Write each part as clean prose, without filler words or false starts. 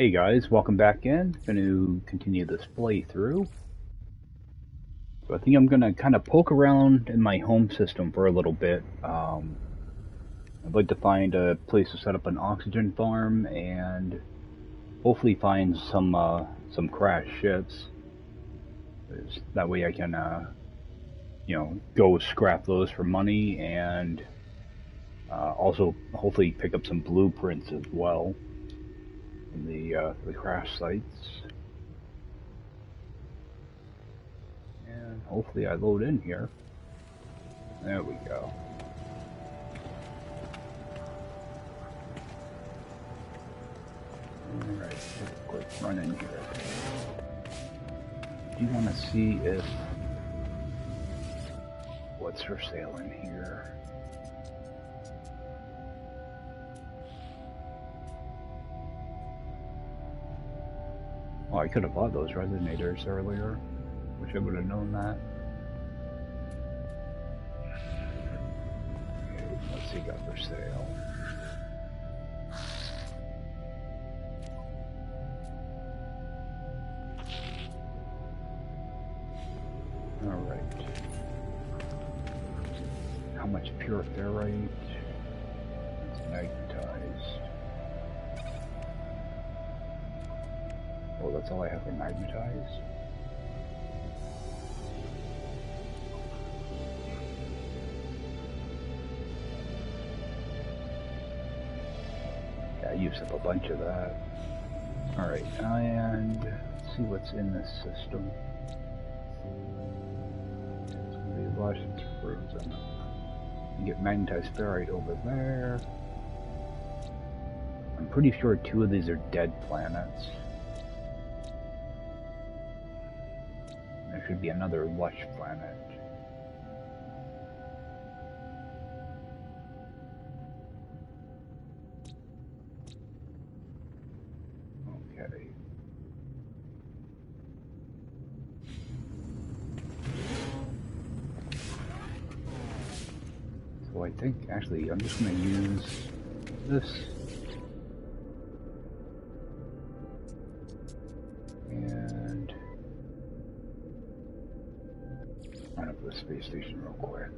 Hey guys, welcome back in. Going to continue this playthrough. So I think I'm going to kind of poke around in my home system for a little bit. I'd like to find a place to set up an oxygen farm and hopefully find some crashed ships. That way I can, go scrap those for money and also hopefully pick up some blueprints as well from the crash sites. And hopefully I load in here. There we go. Alright, take a quick run in here. Do you want to see if what's for sale in here? Oh, I could have bought those resonators earlier. Wish I would have known that. Okay, what's he got for sale? Alright. How much pure ferrite? It's magnetized. Oh, that's all I have for magnetized? I used up a bunch of that. Alright, and let's see what's in this system. It's going to be Washington frozen. You get magnetized ferrite over there. I'm pretty sure 2 of these are dead planets. There should be another lush planet. Okay. So I think, actually, I'm just going to use this. And run up to the space station real quick.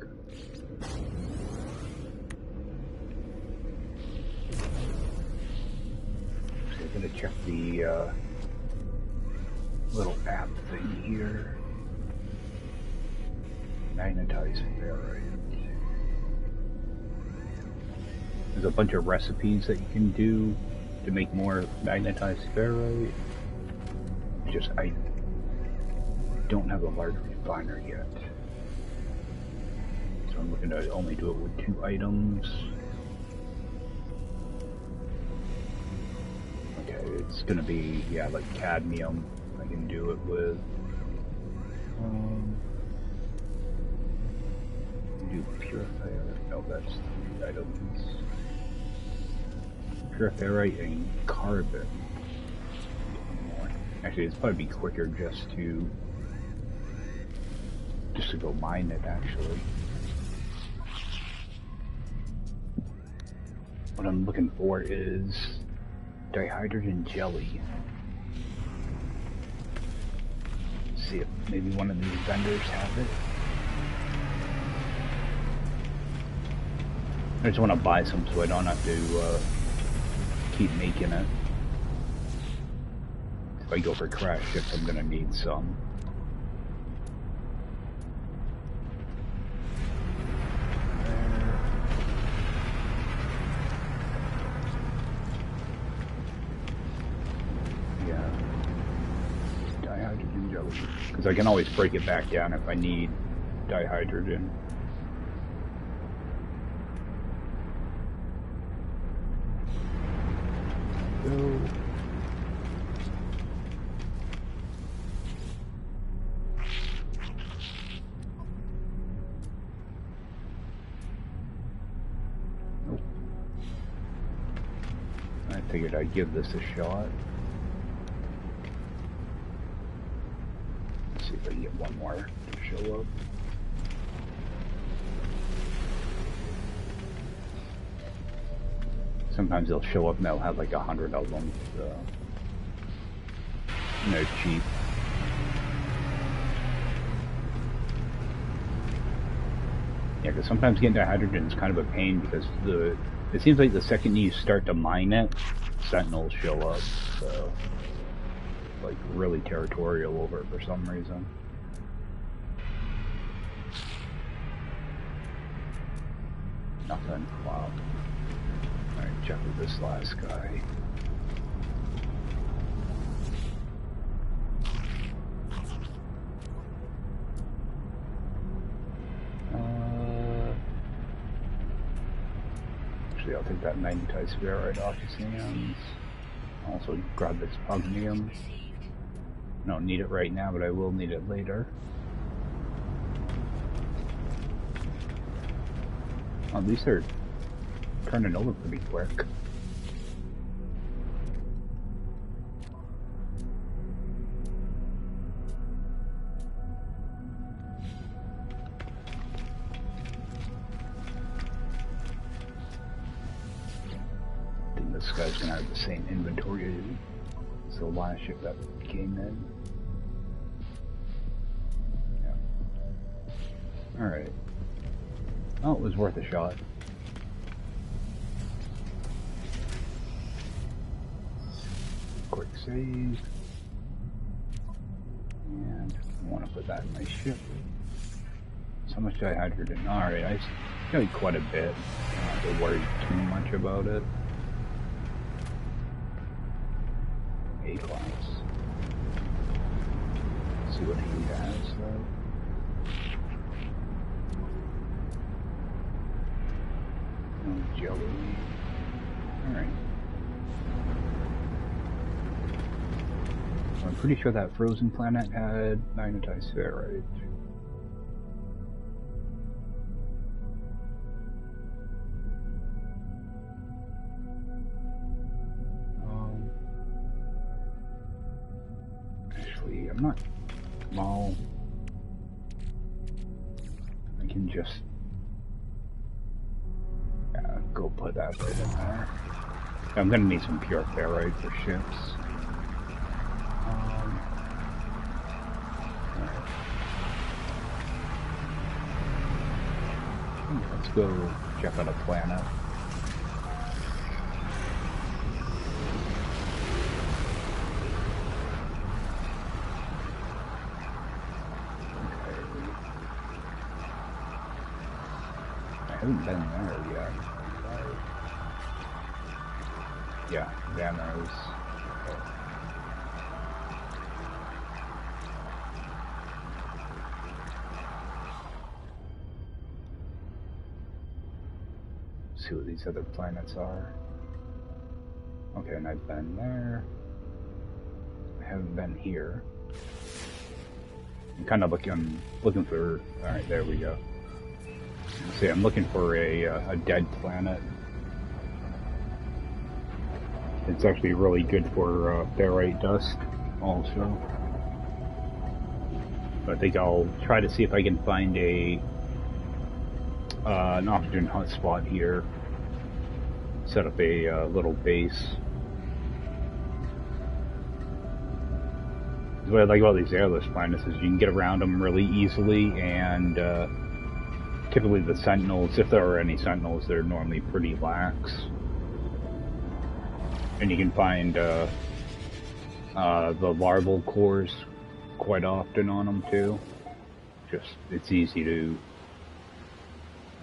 So I'm going to check the little app thing here. Magnetized ferrite. There's a bunch of recipes that you can do to make more magnetized ferrite. Just I don't have a large refiner yet, so I'm looking to only do it with 2 items. Okay, it's gonna be like cadmium. I can do it with. Do pure ferrite. No, that's 3 items. Pure ferrite and carbon. Actually, it's probably be quicker just to go mine it. Actually, what I'm looking for is dihydrogen jelly. Let's see if maybe one of these vendors have it. I just want to buy some so I don't have to keep making it. If I go for crash ships, I'm gonna need some. Yeah. Dihydrogen jelly. Because I can always break it back down if I need dihydrogen. Go. I figured I'd give this a shot. Let's see if I can get one more to show up. Sometimes they'll show up and they'll have like 100 of them. So. And they're cheap. Yeah, because sometimes getting to hydrogen is kind of a pain because it seems like the second you start to mine it, sentinels show up. So, like, really territorial over it for some reason. Nothing. Wow. Alright, check with this last guy. Actually, I'll take that magnetite spherite off his hands. Also grab this pugnium. I don't need it right now, but I will need it later. Oh, these are turning over pretty quick. I think this guy's gonna have the same inventory as the last ship that came in. Yeah. Alright. Oh, it was worth a shot. Quick save. And I want to put that in my ship. So much dihydrogen. Alright, I got quite a bit. I don't have to worry too much about it. A class. Let's see what he has though. No jelly. Alright. So I'm pretty sure that frozen planet had magnetite spherite. Actually, I'm not. Well, I can just go put that right in there. I'm gonna need some pure ferrite for ships. Let's go check out a planet. I haven't been there yet. Yeah, Vanos. See what these other planets are. Okay, and I've been there. I haven't been here. I'm kind of looking for. All right, there we go. See, I'm looking for a dead planet. It's actually really good for ferrite dust, also. But I think I'll try to see if I can find an oxygen hotspot here. Set up a little base. What I like about these airless planets is you can get around them really easily, and typically the sentinels, if there are any sentinels, they're normally pretty lax. And you can find the larval cores quite often on them too. It's easy to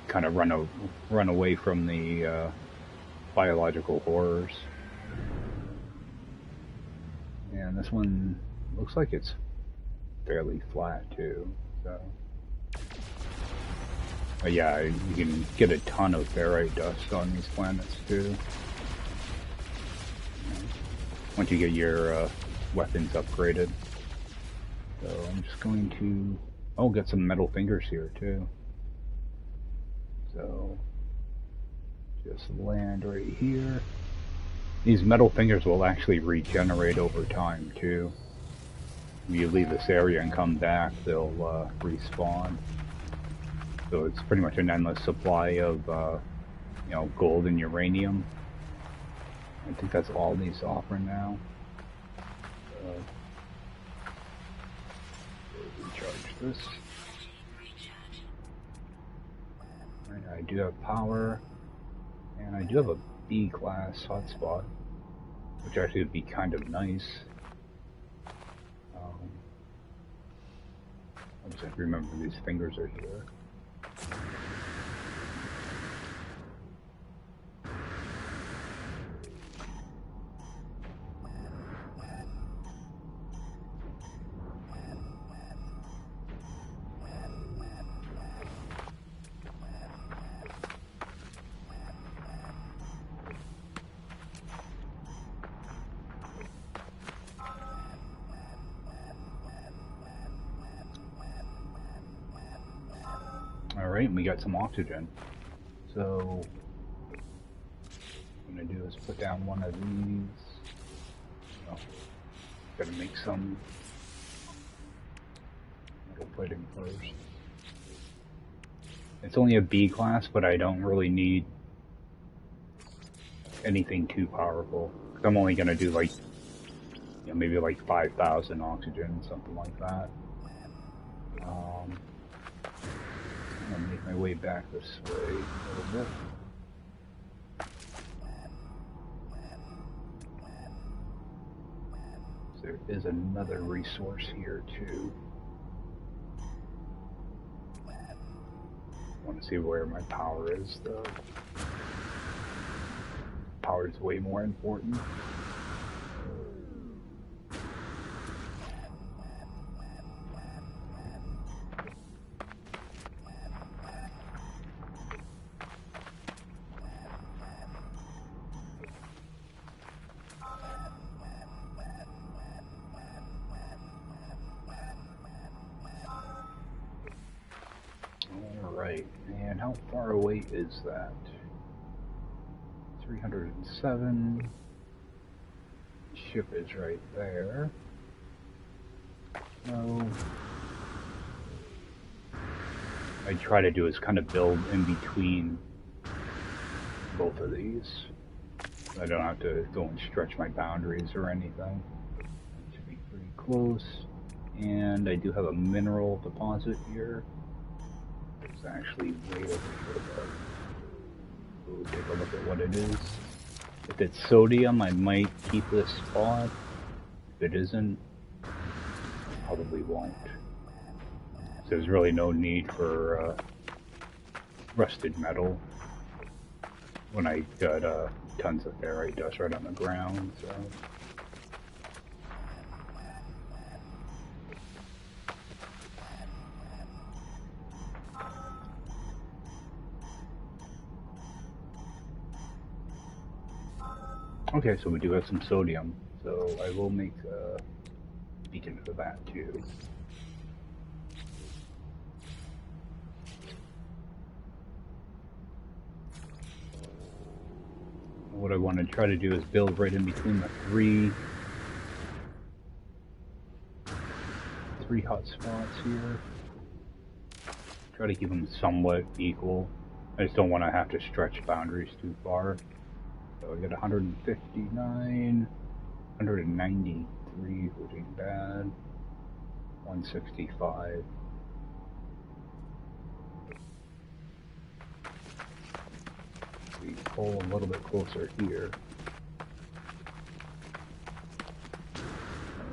kind of run away from the biological horrors. And this one looks like it's fairly flat too, so. But yeah, you can get a ton of ferrite dust on these planets too. Once you get your weapons upgraded. So I'm just going to get some metal fingers here too. So just land right here. These metal fingers will actually regenerate over time too. If you leave this area and come back, they'll respawn. So it's pretty much an endless supply of gold and uranium. I think that's all these offer now. charge this. Alright, I do have power, and I do have a B-class hotspot, which actually would be kind of nice. I just have to remember these fingers are here. Alright, and we got some oxygen. So, what I'm going to do is put down one of these. Oh, gotta make some metal plating first. It's only a B class, but I don't really need anything too powerful. I'm only going to do like, maybe like 5,000 oxygen, something like that. I'm gonna make my way back this way a little bit. So there is another resource here too. I want to see where my power is though. Power is way more important. Alright, and how far away is that? 307. Ship is right there. So, I try to do is kind of build in between both of these. I don't have to go and stretch my boundaries or anything. It should be pretty close. And I do have a mineral deposit here. It's actually way over here. We'll take a look at what it is. If it's sodium, I might keep this spot. If it isn't, probably won't. So there's really no need for rusted metal when I got tons of ferrite dust right on the ground. So. Okay, so we do have some sodium, so I will make a beacon for that too. What I want to try to do is build right in between the three hot spots here. Try to keep them somewhat equal. I just don't want to have to stretch boundaries too far. So I got 159, 193, which ain't bad, 165. We pull a little bit closer here.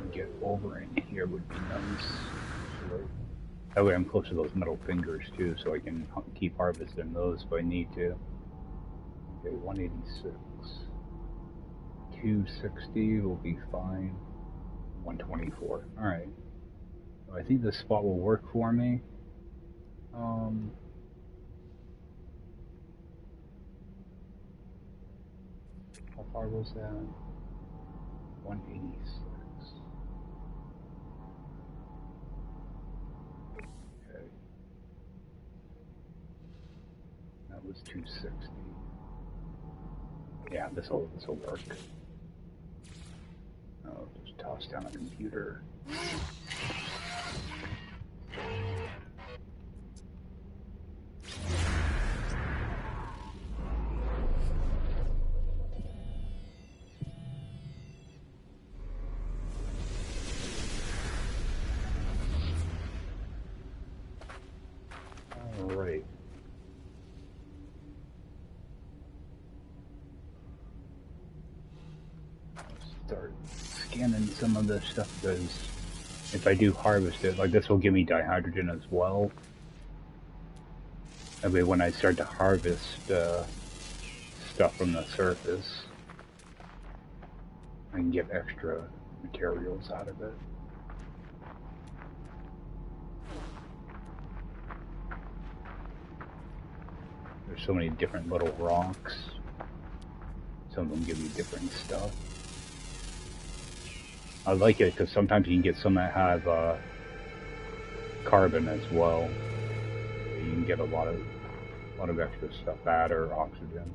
And get over in here would be nice. That way I'm close to those metal fingers too, so I can keep harvesting those if I need to. Okay, 186. 260 will be fine. 124. Alright. So I think this spot will work for me. How far was that? 186. Okay. That was 260. Yeah, this'll work. I'll just toss down a computer. start scanning some of this stuff because if I do harvest it, like this will give me dihydrogen as well. That way when I start to harvest stuff from the surface, I can get extra materials out of it. There's so many different little rocks. Some of them give you different stuff. I like it because sometimes you can get some that have carbon as well. You can get a lot of extra stuff, that or oxygen.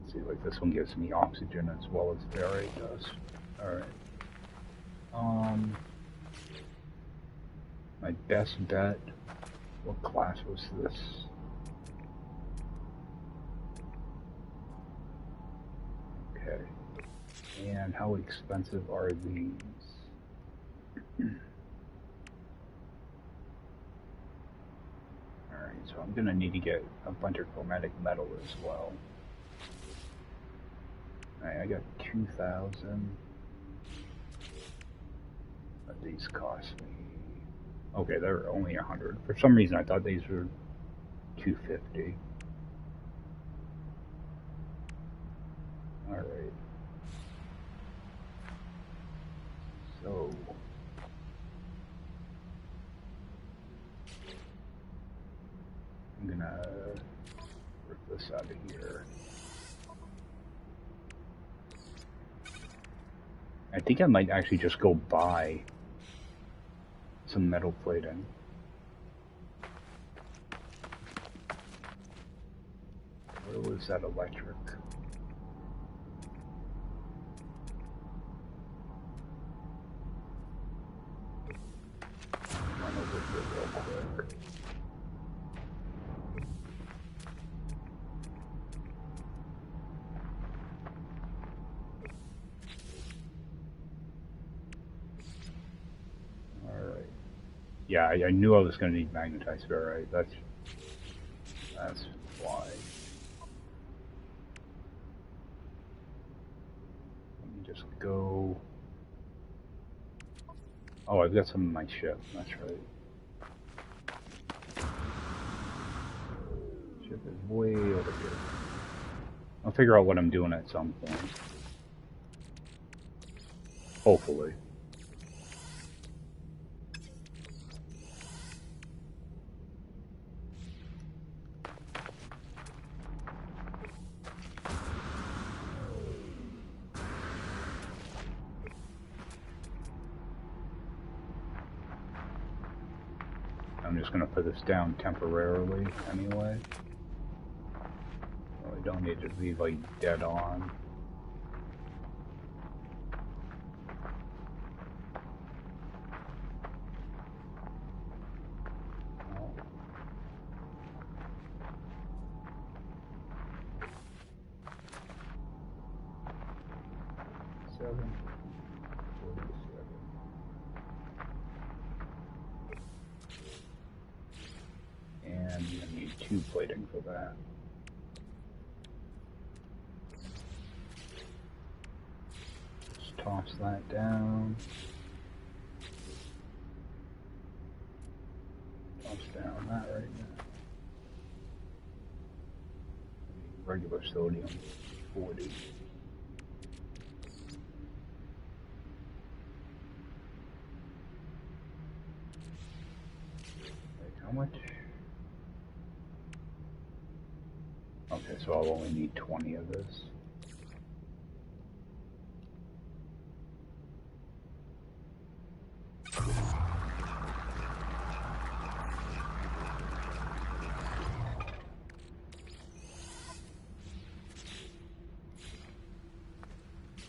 Let's see, like this one gives me oxygen as well as ferrite does. All right. My best bet. What class was this? Okay. And how expensive are these? Alright, so I'm gonna need to get a bunch of chromatic metal as well. Alright, I got 2,000. What these cost me? Okay, they're only 100. For some reason I thought these were 250. Alright. So I'm gonna rip this out of here. I think I might actually just go buy some metal plating. Where was that electric? Run over here real quick. Yeah, I knew I was going to need magnetized ferrite. That's why. Let me just go. Oh, I've got some in my ship. That's right. Ship is way over here. I'll figure out what I'm doing at some point. Hopefully. I'm just going to put this down temporarily anyway. Well, I don't need to be like dead on. Oh. 7. And I need 2 plating for that. Just toss that down. Toss down that right now. Regular sodium, 40. Wait, how much? Okay, so I'll only need 20 of this.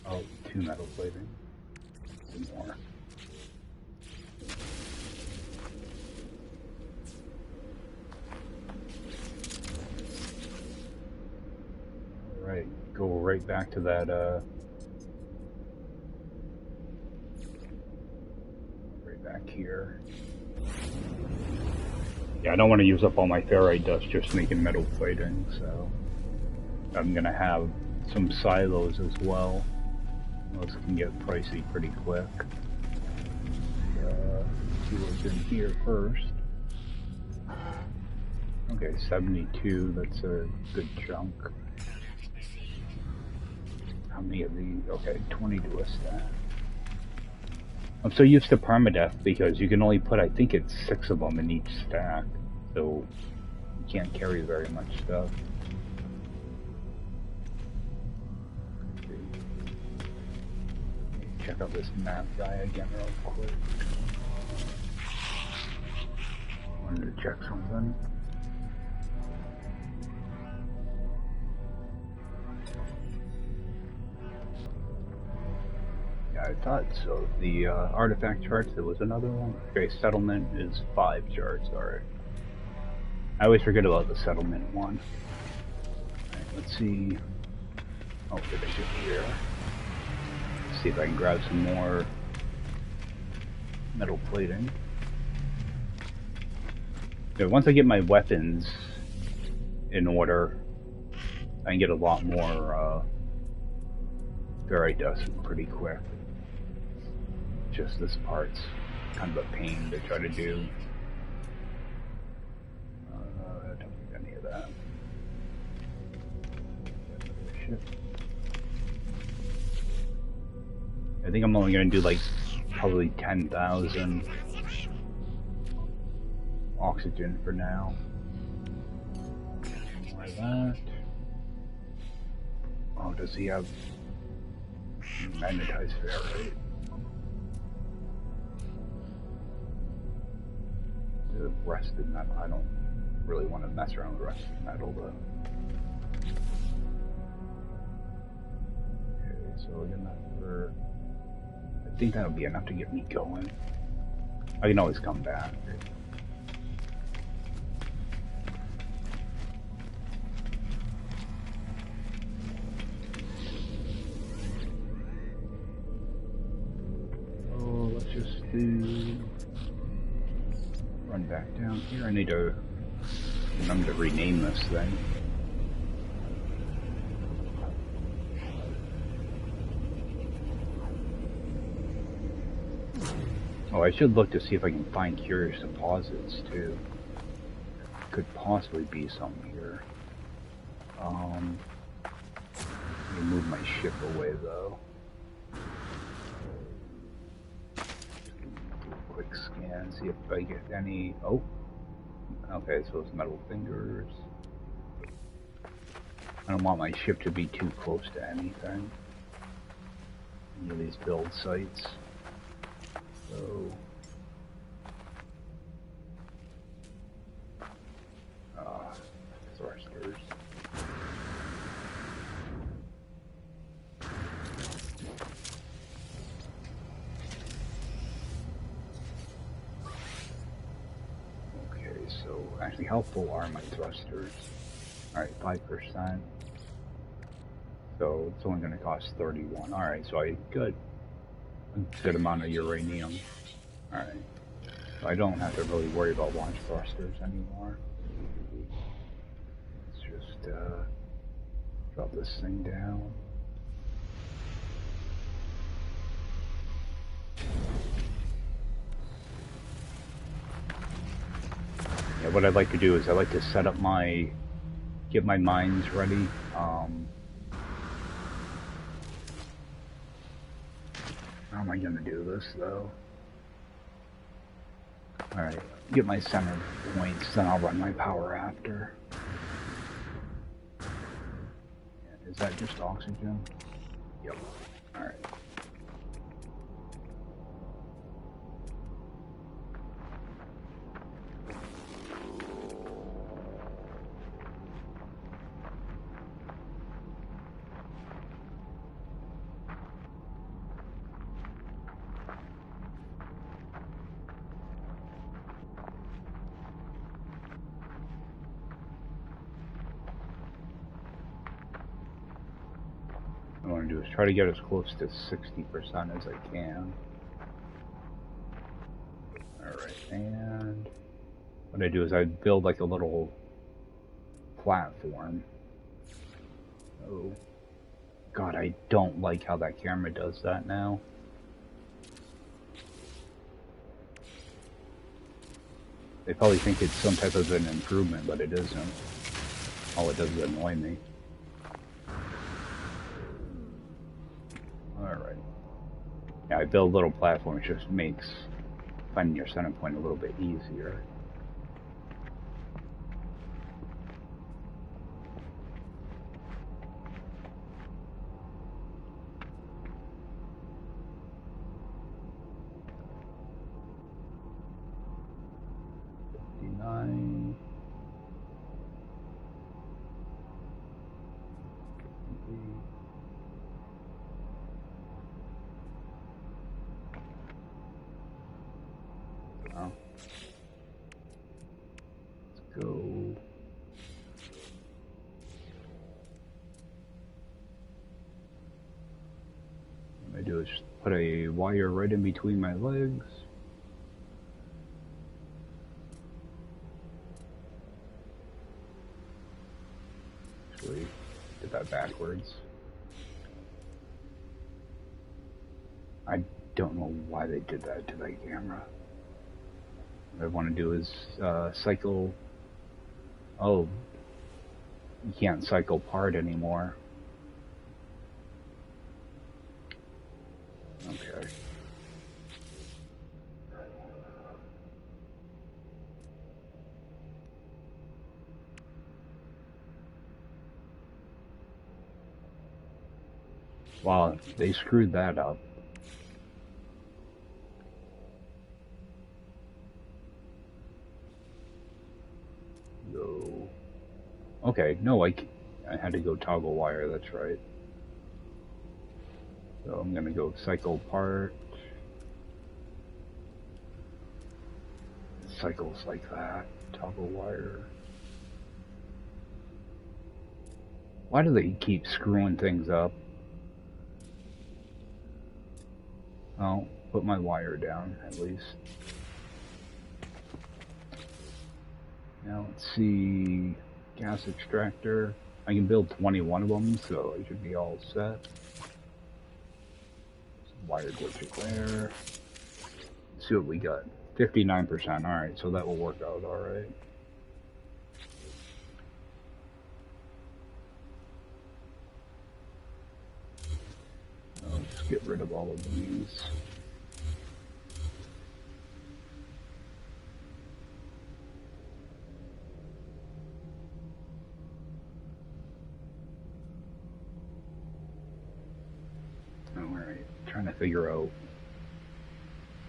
Oh, 2 metal plating. 2 more. Alright, go right back to that, right back here. Yeah, I don't want to use up all my ferrite dust just making metal plating, so I'm gonna have some silos as well. Those can get pricey pretty quick. See what's in here first. Okay, 72, that's a good chunk. How many of these? Okay, 20 to a stack. I'm so used to permadeath because you can only put, I think it's 6 of them in each stack. So you can't carry very much stuff. Check out this map guy again real quick. Wanted to check something. Yeah, I thought so. The artifact charts, there was another one. Okay, settlement is 5 charts, alright. I always forget about the settlement one. Alright, let's see. Oh, did I get here? Let's see if I can grab some more metal plating. Yeah, once I get my weapons in order, I can get a lot more ferrite dust pretty quick. Just this part's kind of a pain to try to do. I don't need any of that. Shit. I think I'm only going to do like probably 10,000 oxygen for now. Like that. Oh, does he have magnetized ferrite? The rusted metal. I don't really want to mess around with rusted metal though. Okay, so we're gonna for. I think that'll be enough to get me going. I can always come back. Oh, let's just do. Run back down here. I need to remember to rename this thing. Oh, I should look to see if I can find curious deposits too. Could possibly be some here. Let me move my ship away though. Quick scan, see if I get any. Oh, okay, so it's metal fingers. I don't want my ship to be too close to anything. Any of these build sites. So, thrusters. So, actually, how full are my thrusters? Alright, 5%. So, it's only going to cost 31. Alright, so I good. A good amount of uranium. Alright. So I don't have to really worry about launch thrusters anymore. Let's just, drop this thing down. Yeah, what I'd like to do is I like to set up get my mines ready. How am I gonna do this though? Alright, get my center points, then I'll run my power after. Yeah, is that just oxygen? Yep. Alright. What I want to do is try to get as close to 60% as I can. Alright, and what I do is I build like a little platform. So, God, I don't like how that camera does that now. They probably think it's some type of an improvement, but it isn't. All it does is annoy me. Alright. Yeah, I build little platforms, just makes finding your center point a little bit easier. Go. What I do is just put a wire right in between my legs. Actually, did that backwards. I don't know why they did that to that camera. What I want to do is cycle. Oh, you can't cycle part anymore. Okay. Wow, they screwed that up. Go. Okay, no, I had to go toggle wire, that's right. So I'm gonna go cycle part. Cycles like that. Toggle wire. Why do they keep screwing things up? I'll put my wire down, at least. Now let's see, gas extractor. I can build 21 of them, so I should be all set. Some wire goes through there. Let's see what we got. 59%. Alright, so that will work out alright. I'll just get rid of all of these. Alright, trying to figure out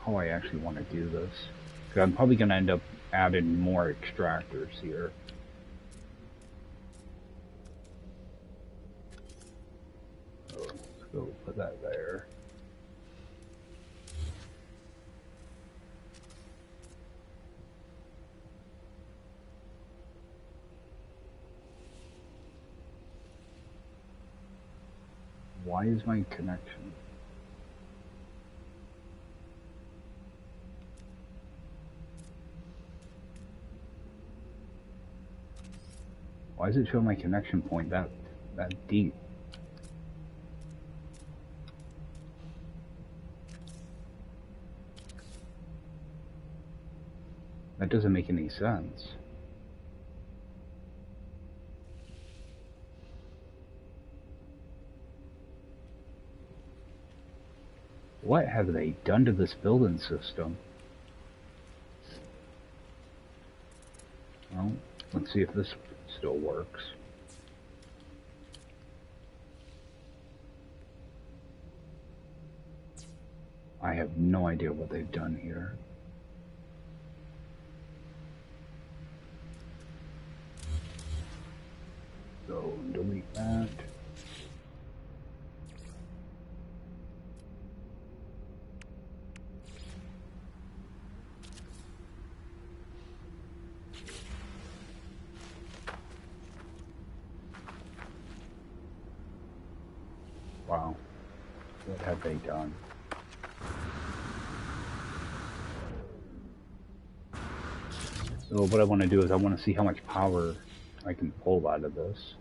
how I actually want to do this. Because I'm probably going to end up adding more extractors here. So let's go put that there. Why is my connection? Why does it show my connection point that deep? That doesn't make any sense. What have they done to this building system? Well, let's see if this still works. I have no idea what they've done here. So delete that. Wow, what have they done? So what I want to do is I want to see how much power I can pull out of this.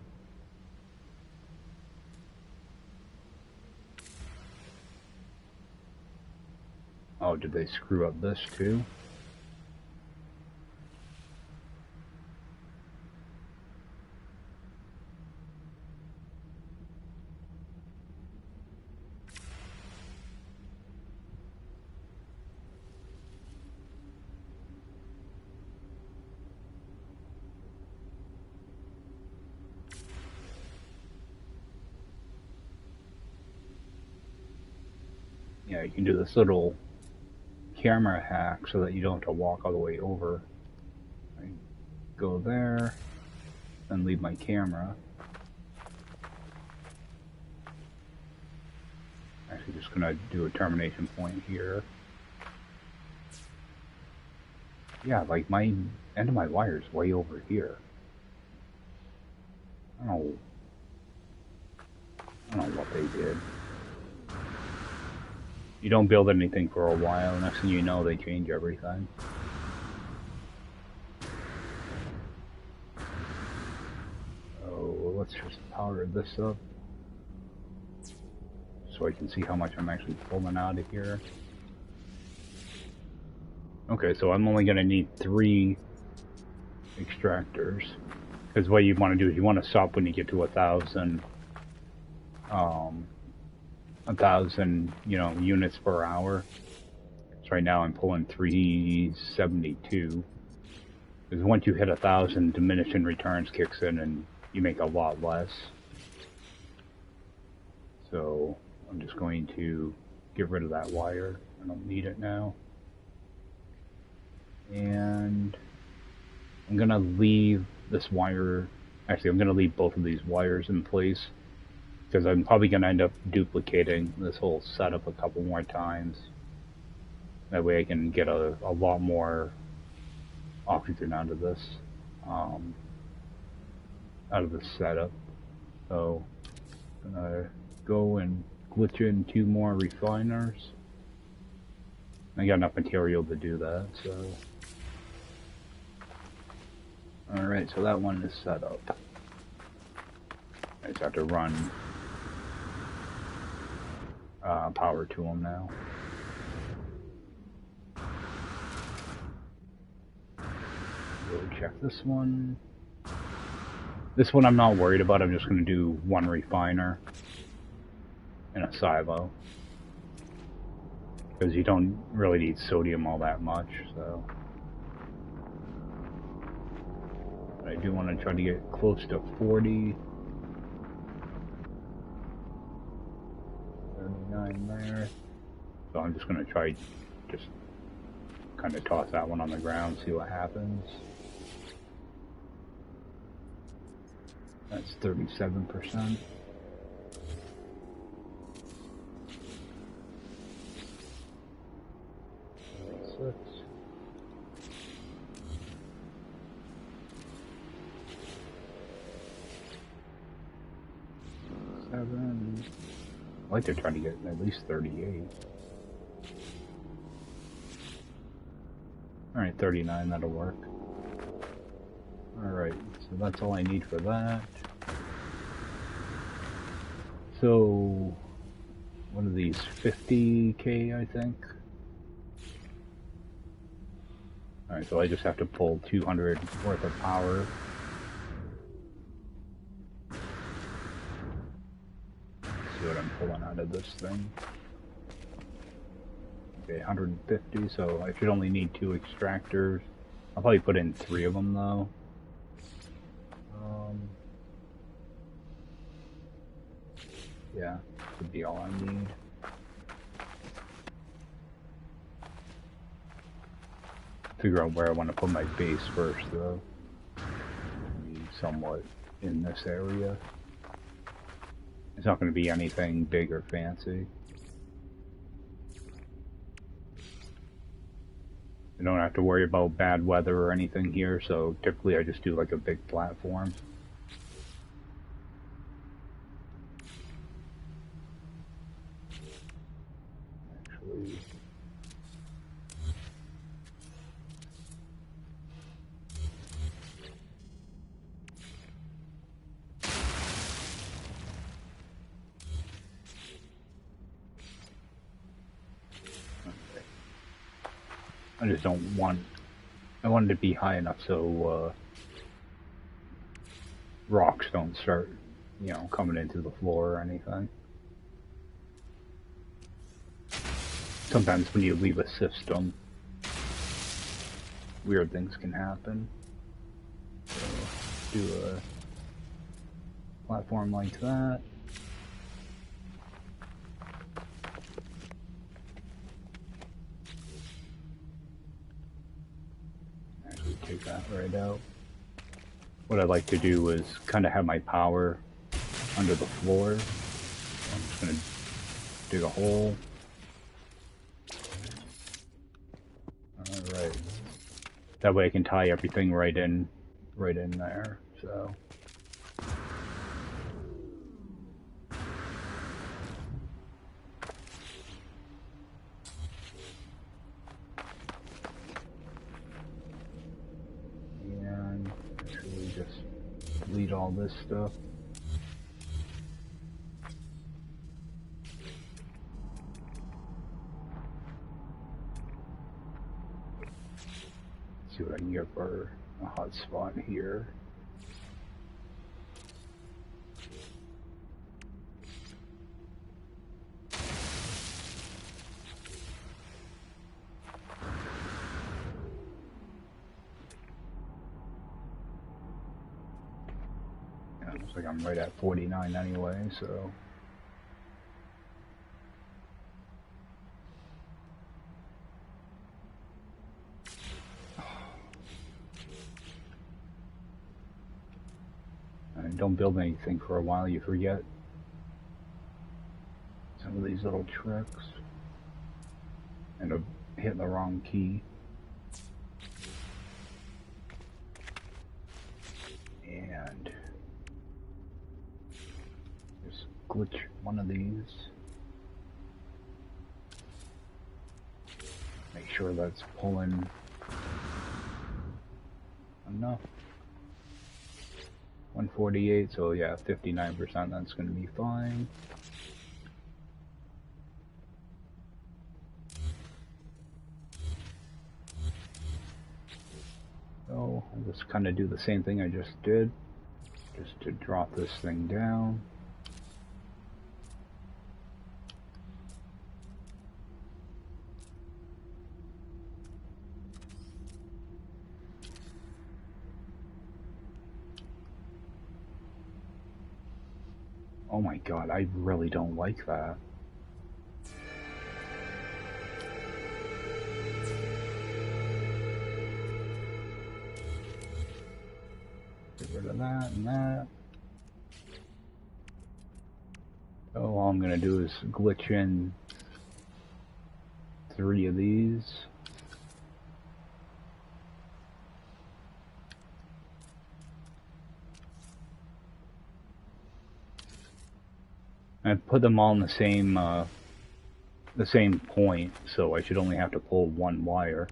Oh, did they screw up this too? Yeah, you can do this little camera hack so that you don't have to walk all the way over. I go there, then leave my camera. Actually, just gonna do a termination point here. Yeah, like my end of my wire is way over here. I don't know what they did. You don't build anything for a while, next thing you know, they change everything. So let's just power this up so I can see how much I'm actually pulling out of here. Okay, so I'm only gonna need 3 extractors. Because what you want to do is you want to stop when you get to 1,000, 1,000, units per hour. So right now I'm pulling 372. Because once you hit 1,000, diminishing returns kicks in and you make a lot less. So I'm just going to get rid of that wire. I don't need it now. And I'm going to leave this wire, actually I'm going to leave both of these wires in place because I'm probably going to end up duplicating this whole setup a couple more times. That way I can get a lot more oxygen out of this setup. So I'm going to go and glitch in 2 more refiners. I got enough material to do that, so. Alright, so that one is set up. I just have to run power to them now. Go check this one. This one I'm not worried about, I'm just going to do 1 refiner and a silo. Because you don't really need sodium all that much, so. I do want to try to get close to 40. 39 there. So I'm just going to try just kind of toss that one on the ground, see what happens. That's 37%. I like to try to get at least 38. Alright, 39, that'll work. Alright, so that's all I need for that. So, what are these, 50k I think? Alright, so I just have to pull 200 worth of power. See what I'm pulling out of this thing. Okay, 150, so I should only need 2 extractors. I'll probably put in 3 of them though. Yeah, should be all I need. Figure out where I want to put my base first though. Maybe somewhat in this area. It's not going to be anything big or fancy. I don't have to worry about bad weather or anything here, so typically I just do like a big platform. Actually, I just don't want... I want it to be high enough so rocks don't start, you know, coming into the floor or anything. Sometimes when you leave a system, weird things can happen. So, do a platform like that. Actually, take that right out. What I'd like to do is kind of have my power under the floor. So I'm just going to dig a hole. Alright. That way I can tie everything right in there, so. And actually just delete all this stuff. See what I can get for a hot spot here. Yeah, looks like I'm right at 49 anyway, so. Don't build anything for a while, you forget some of these little tricks. End up hitting the wrong key. And just glitch one of these. Make sure that's pulling enough. 148, so yeah, 59%, that's going to be fine. So I'll just kind of do the same thing I just did, just to drop this thing down. Oh my god, I really don't like that. Get rid of that and that. So all I'm gonna do is glitch in 3 of these. I put them all in the same point, so I should only have to pull one wire.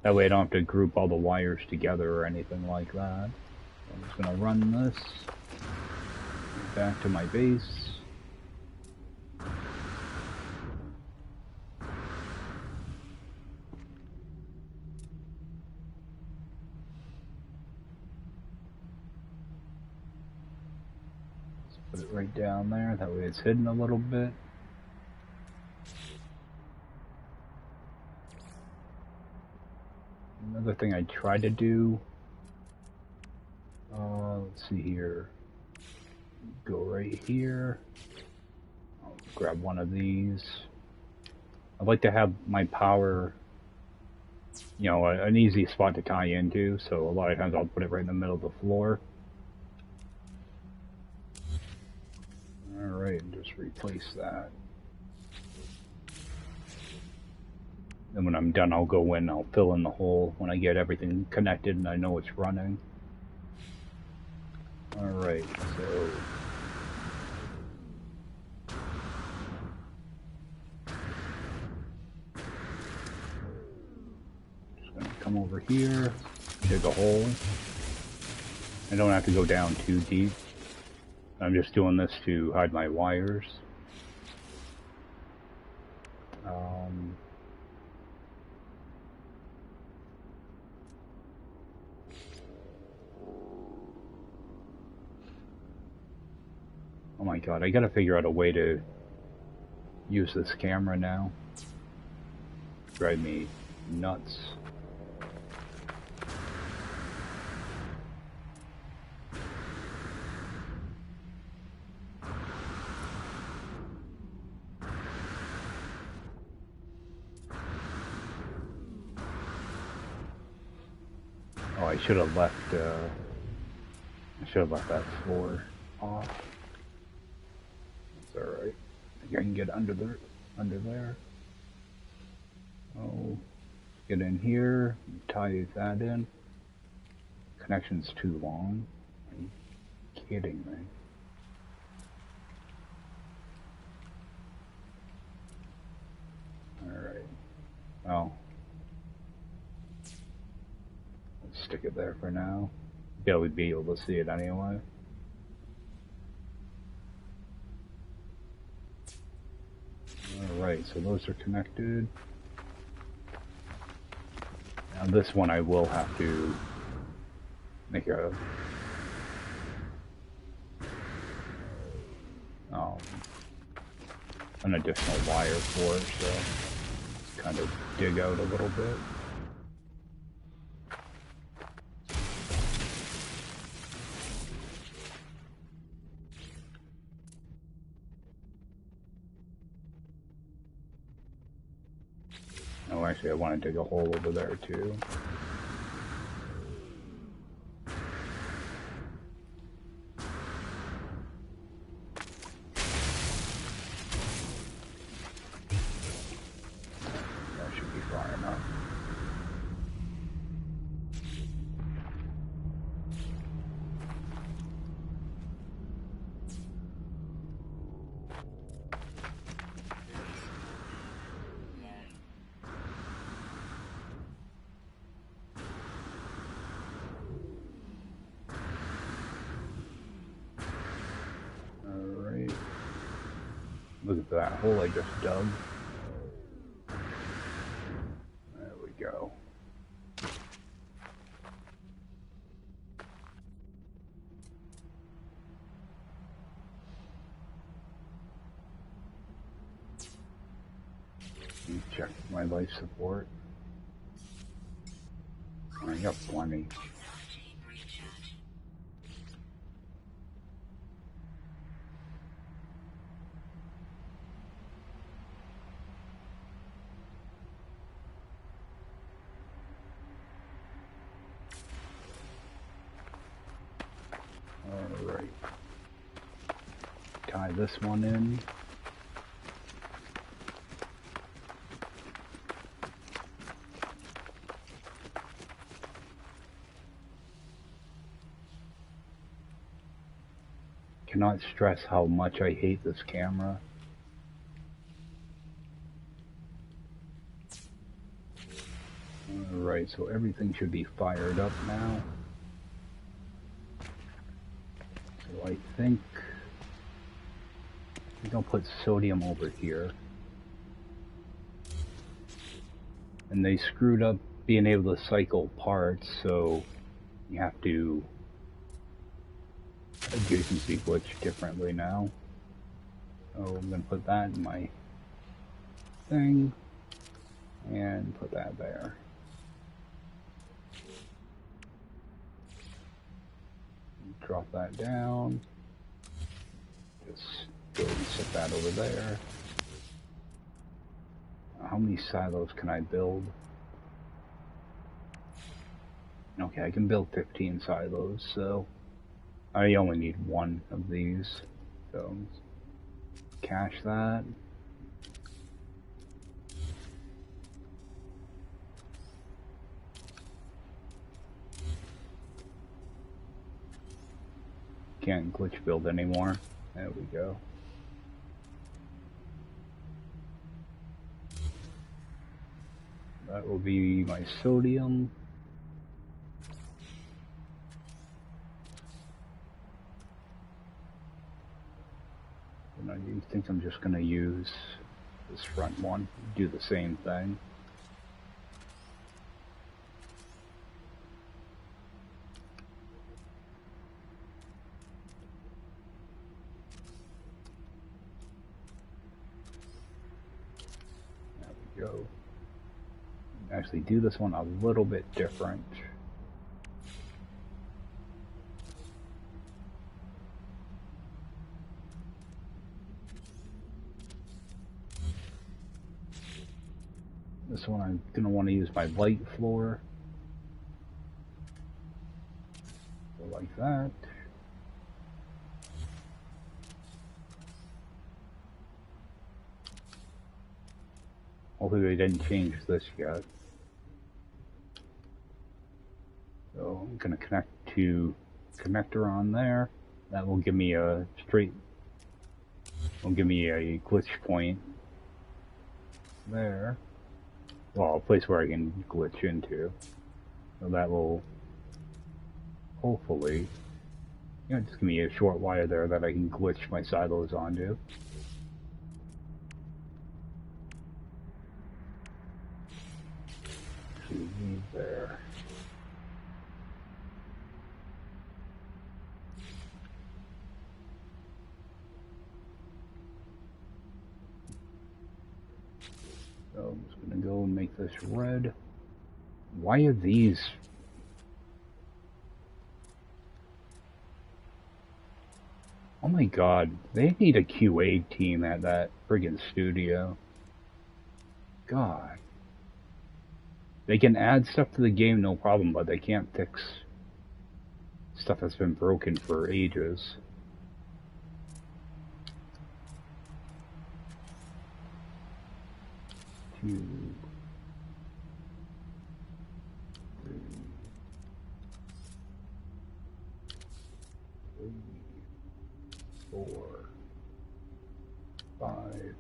That way I don't have to group all the wires together or anything like that. So I'm just gonna run this back to my base. Put it right down there, that way it's hidden a little bit. Another thing I tried to do, let's see here, go right here, I'll grab one of these. I'd like to have my power, you know, an easy spot to tie into, so a lot of times I'll put it right in the middle of the floor. Alright, just replace that. Then when I'm done, I'll go in, I'll fill in the hole when I get everything connected and I know it's running. Alright, so... just gonna come over here, dig a hole. I don't have to go down too deep. I'm just doing this to hide my wires. my god, I gotta figure out a way to use this camera now. Drive me nuts. Oh, I should have left that floor off. It's alright. I think I can get under there. Oh, get in here, tie that in. Connection's too long. Are you kidding me? Alright. Well, let's stick it there for now. Yeah, we'd be able to see it anyway. Alright, so those are connected. Now this one I will have to make an additional wire for it, so kind of dig out a little bit. Oh, actually I want to dig a hole over there too. Look at that hole I just dug. There we go. Check my life support. I got plenty. Alright. Tie this one in. Cannot stress how much I hate this camera. Alright, so everything should be fired up now. So I think I'll put sodium over here. And they screwed up being able to cycle parts, so you have to adjacency glitch differently now. So I'm going to put that in my thing and put that there. Drop that down. Just go and set that over there. How many silos can I build? Okay, I can build 15 silos, so I only need one of these. So cache that. Can't glitch build anymore. There we go. That will be my sodium. And I think I'm just going to use this front one, do the same thing. go. Actually do this one a little bit different. This one I'm going to want to use my light floor. So like that. Hopefully they didn't change this yet. So I'm going to connect to connector on there. That will give me a will give me a glitch point there. Well, a place where I can glitch into. So that will hopefully, just give me a short wire there that I can glitch my silos onto. There. So I'm just going to go and make this red. Why are these? Oh my god, they need a QA team at that friggin' studio. God. They can add stuff to the game, no problem, but they can't fix stuff that's been broken for ages. Two, three, 4, 5.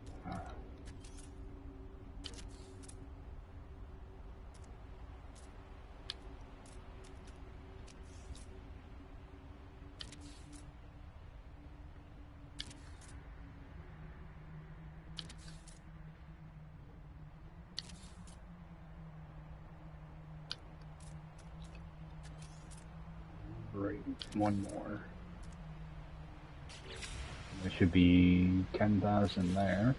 Right, one more. There should be 10,000 there.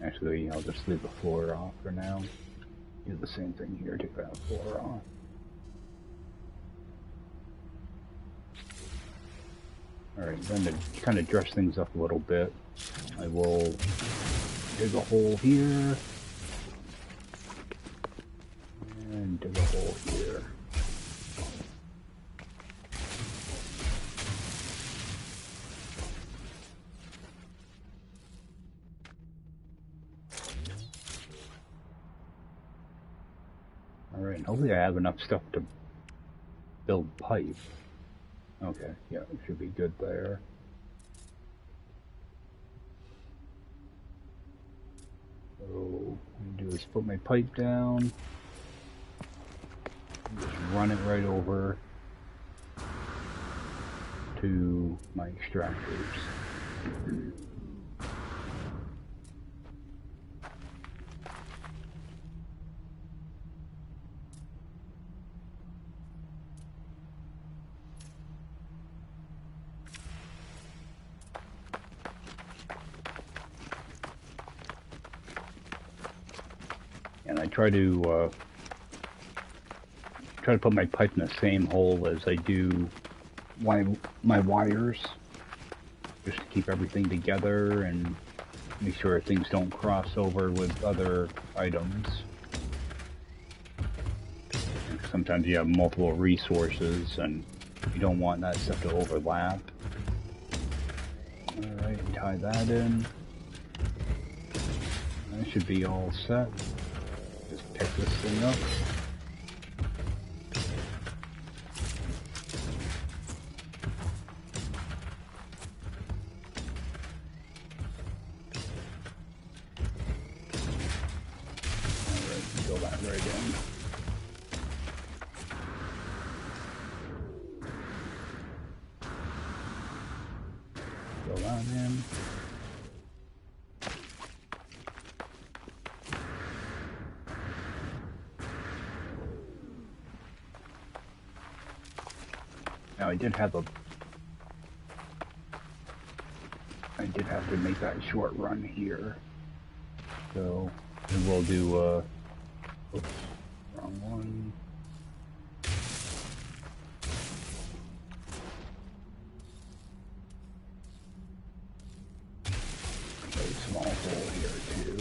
Actually, I'll just leave the floor off for now. Do the same thing here, take that floor off. Alright, then to kind of dress things up a little bit, I will dig a hole here. And dig a hole here. Alright, hopefully I have enough stuff to build pipe. Okay, yeah, it should be good there. So, what I'm going to do is put my pipe down. Just run it right over to my extractors. And I try to put my pipe in the same hole as I do my wires, just to keep everything together and make sure things don't cross over with other items. And sometimes you have multiple resources and you don't want that stuff to overlap. Alright, tie that in. That should be all set. Just pick this thing up. Alright, fill that right in. Fill that in. Now I did have a... I did have to make that short run here. So we'll do oops, wrong one. A small hole here too.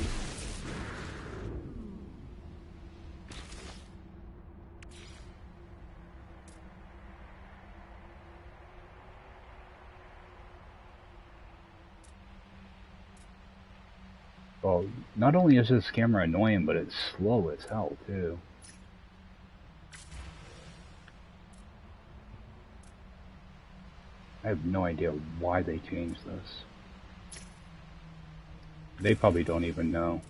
Well, not only is this camera annoying, but it's slow as hell too. I have no idea why they changed this. They probably don't even know.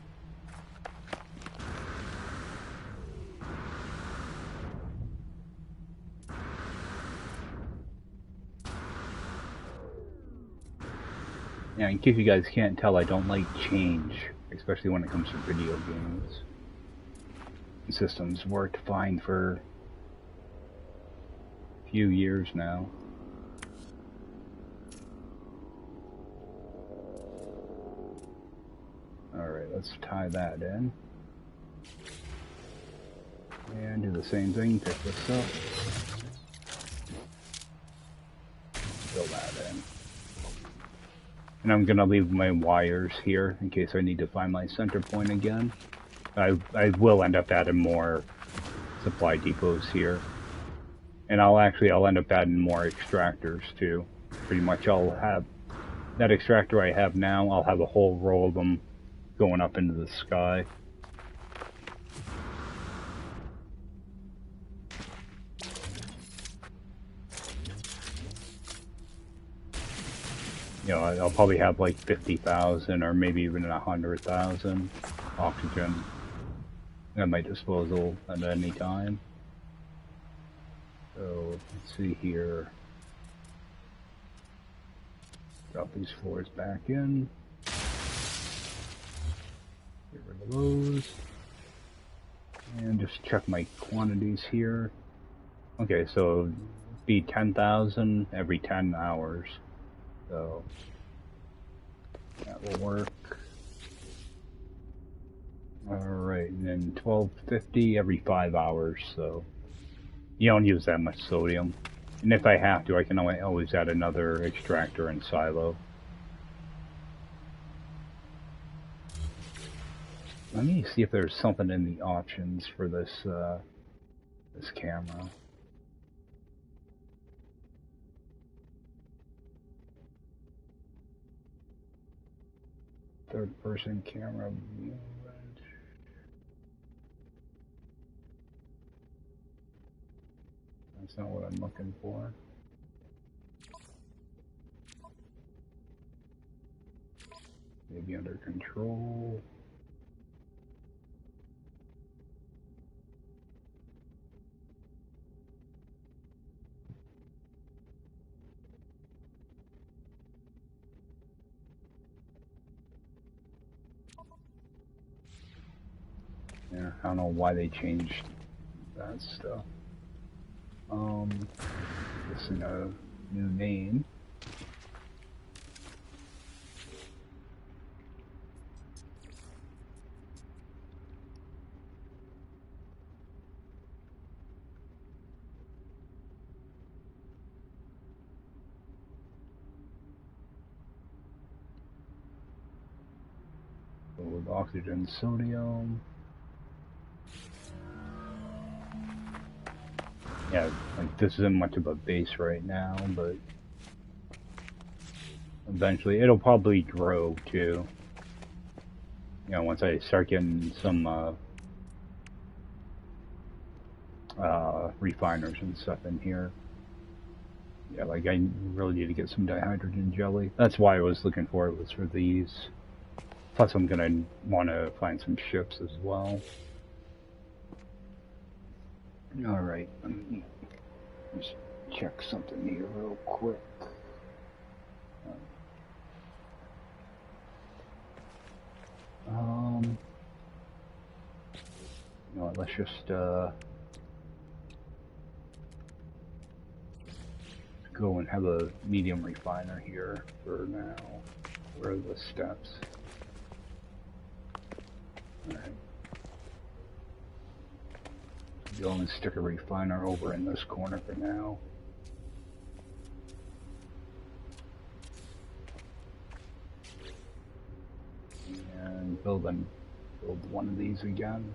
Yeah, in case you guys can't tell, I don't like change, especially when it comes to video games. The system's worked fine for a few years now. Alright, let's tie that in. And do the same thing, pick this up. Fill that in. And I'm gonna leave my wires here in case I need to find my center point again. I will end up adding more supply depots here. And I'll end up adding more extractors too. Pretty much I'll have that extractor I have now, I'll have a whole row of them going up into the sky. You know, I'll probably have like 50,000 or maybe even 100,000 oxygen at my disposal at any time. So let's see here. Drop these floors back in. Get rid of those. And just check my quantities here. Okay, so it'd be 10,000 every 10 hours. So that will work. Alright, and then 1250 every 5 hours, so you don't use that much sodium. And if I have to, I can always add another extractor and silo. Let me see if there's something in the options for this this camera. Third-person camera view. That's not what I'm looking for. Maybe under control. Yeah, I don't know why they changed that stuff. This is a new name. So with oxygen, sodium. Yeah, like this isn't much of a base right now, but eventually it'll probably grow too. You know, once I start getting some refiners and stuff in here. Yeah, like I really need to get some dihydrogen jelly. That's why I was looking for it, was for these. Plus I'm gonna want to find some ships as well. Alright, let me just check something here real quick. You know what, let's just go and have a medium refiner here for now. Where are the steps? Alright. Go and stick a refiner over in this corner for now. And build one of these again.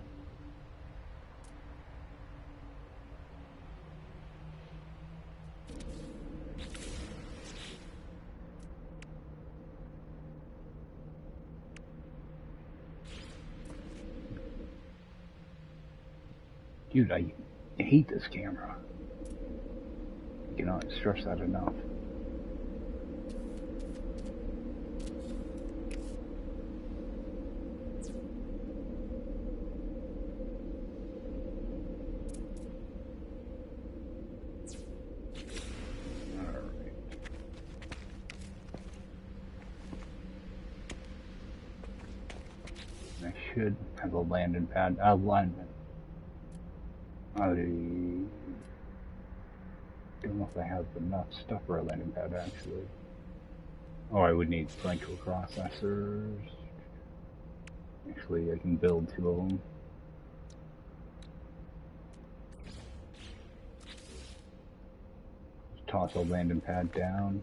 Dude, I hate this camera. I cannot stress that enough. Alright. I should have a landing pad alignment. I don't know if I have enough stuff for a landing pad, actually. Oh, I would need central processors. Actually, I can build 2 of them. Just toss a landing pad down.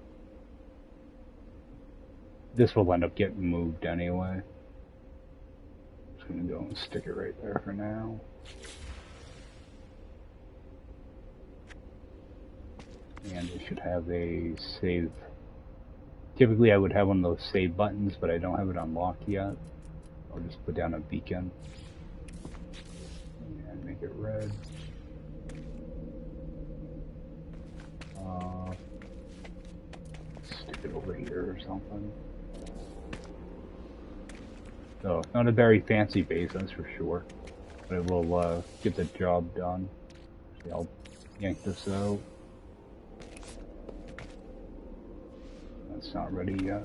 This will end up getting moved anyway. Just gonna go and stick it right there for now. And it should have a save. Typically I would have one of those save buttons, but I don't have it unlocked yet. I'll just put down a beacon and make it red. Stick it over here or something. So, not a very fancy base, that's for sure, but it will get the job done. Actually, I'll yank this out. It's not ready yet.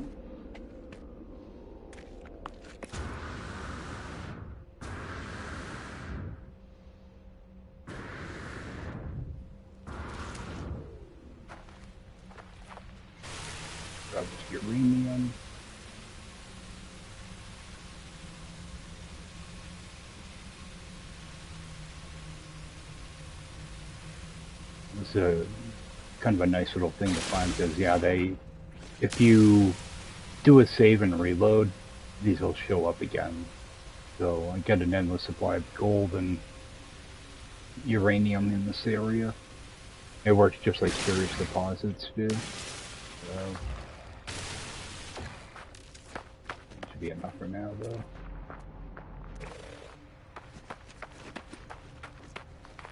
Grab this uranium. This is kind of a nice little thing to find because, yeah, if you do a save and reload, these will show up again. So I get an endless supply of gold and uranium in this area. It works just like curious deposits do. So should be enough for now, though.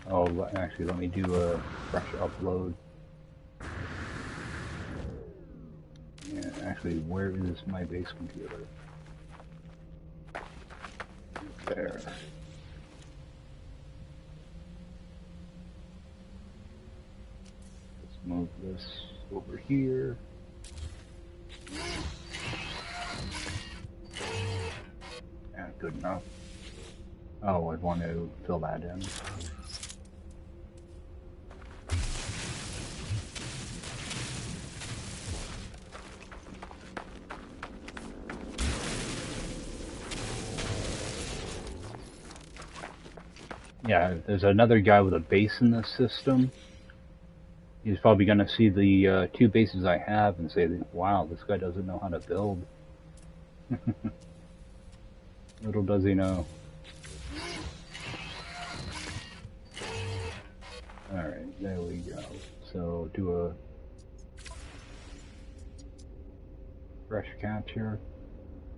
Oh, actually, let me do a fresh upload. Yeah, actually, where is my base computer? There. Let's move this over here. Yeah, good enough. Oh, I want to fill that in. Yeah, there's another guy with a base in this system. He's probably going to see the 2 bases I have and say, wow, this guy doesn't know how to build. Little does he know. Alright, there we go. So, do a fresh capture.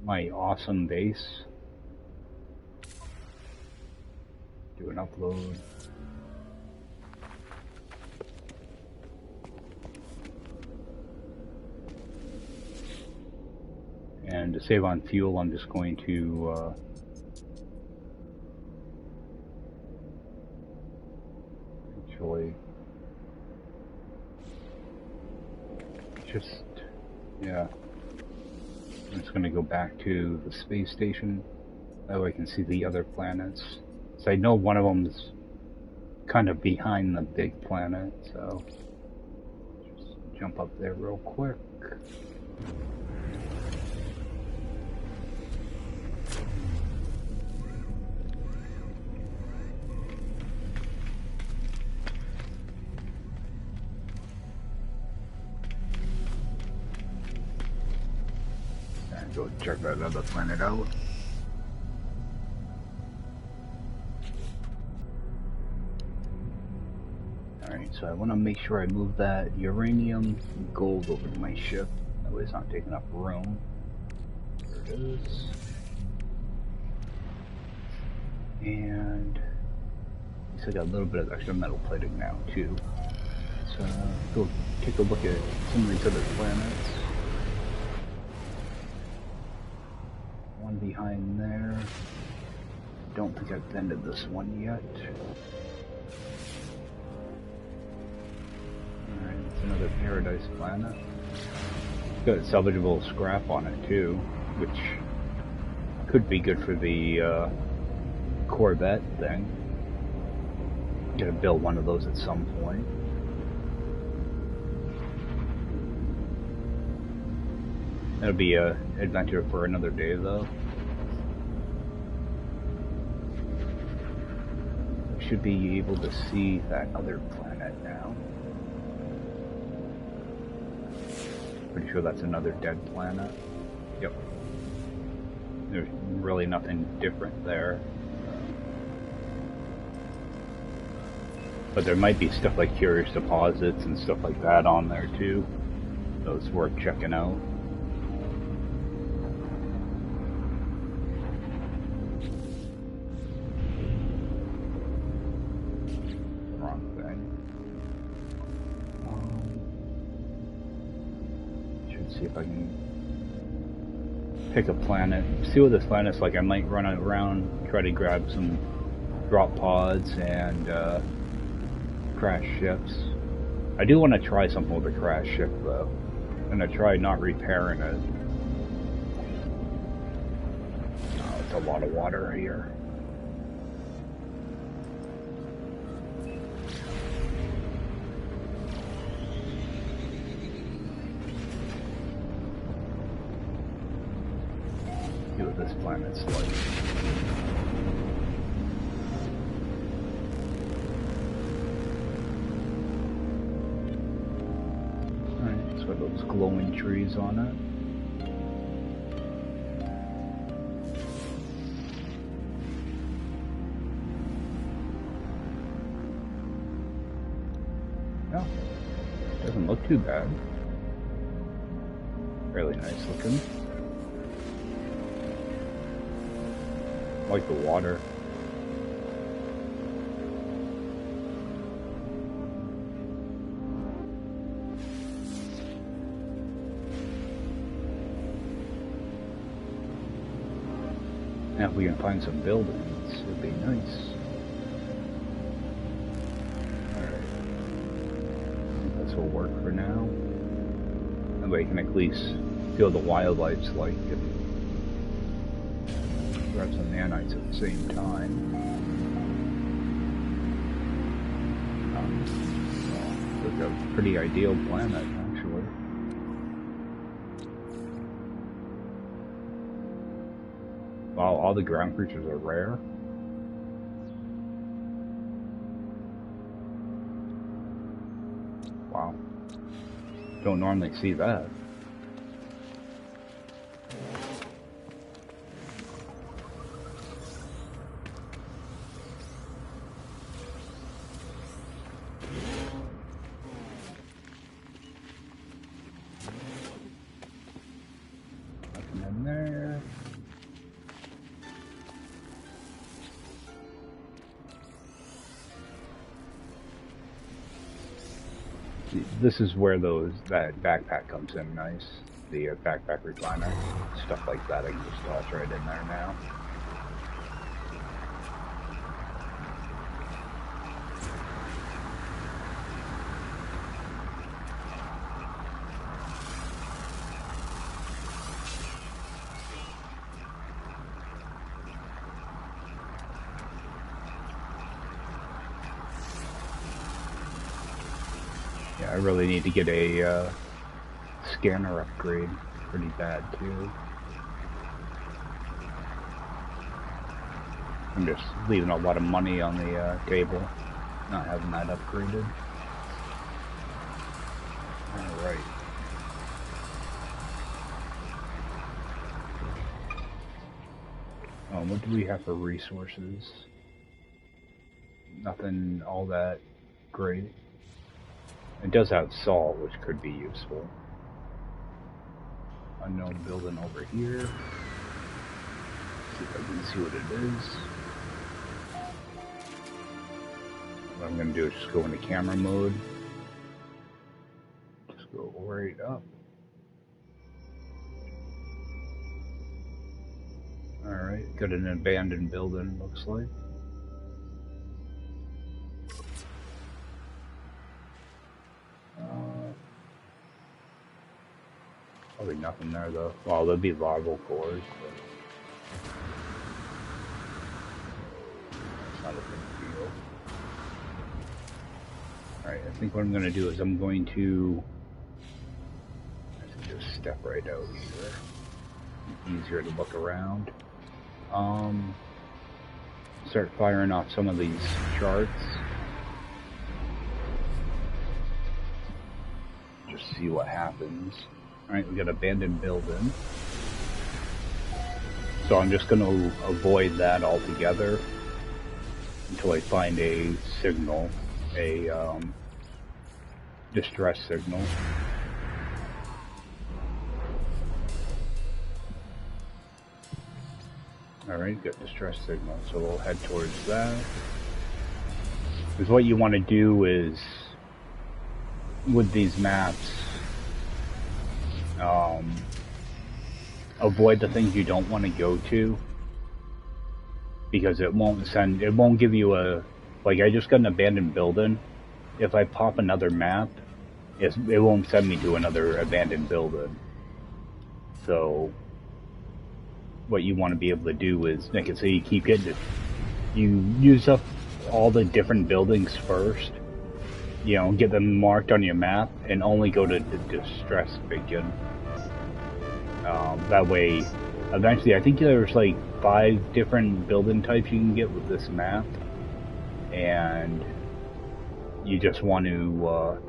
My awesome base. Do an upload. And to save on fuel, I'm just going to actually yeah. I'm just going to go back to the space station. That way I can see the other planets. So I know one of them's kind of behind the big planet, so just jump up there real quick. Go check that other planet out. Alright, so I want to make sure I move that uranium and gold over to my ship. That way it's not taking up room. There it is. And I guess I got a little bit of extra metal plating now too. So go take a look at some of these other planets. One behind there. Don't think I've ended this one yet. Alright, it's another paradise planet. It's got salvageable scrap on it too, which could be good for the Corvette thing. Gotta build one of those at some point. That'll be a adventure for another day though. Should be able to see that other planet now. Pretty sure that's another dead planet. Yep. There's really nothing different there. But there might be stuff like curious deposits and stuff like that on there too. So it's worth checking out. See if I can pick a planet, see what this planet's like. I might run around, try to grab some drop pods and crash ships. I do want to try something with a crash ship though. I'm gonna try not repairing it. Oh, it's a lot of water here. See what this planet's like. Alright, so those glowing trees on it. Yeah, doesn't look too bad. Really nice looking. Like the water. Now if we can find some buildings, it'd be nice. Alright. This will work for now. That way you can at least feel the wildlife's like and grab some nanites at the same time. It's a pretty ideal planet, actually. Wow, all the ground creatures are rare. Wow. Don't normally see that. This is where that backpack comes in nice. The backpack recliner. Stuff like that I can just toss right in there now. I really need to get a scanner upgrade pretty bad too. I'm just leaving a lot of money on the table, not having that upgraded. Alright. What do we have for resources? Nothing all that great. It does have salt, which could be useful. Unknown building over here. See if I can see what it is. What I'm going to do is just go into camera mode. Just go right up. Alright, got an abandoned building, looks like. Probably nothing there though. Well, there'll be larval cores, but it's not a big deal. Alright, I think what I'm going to do is I'm going to just step right out here. Easier to look around. Start firing off some of these charts. Just see what happens. Alright, we got abandoned building. So I'm just going to avoid that altogether until I find a signal, a distress signal. Alright, got distress signal, so we'll head towards that. Because what you want to do is, with these maps, avoid the things you don't want to go to, because it won't give you a, like I just got an abandoned building. If I pop another map, it won't send me to another abandoned building. So what you want to be able to do is, like I say, you keep getting it, you use up all the different buildings first, you know, get them marked on your map, and only go to the distress beacon. That way, eventually, I think there's like 5 different building types you can get with this map, and you just want to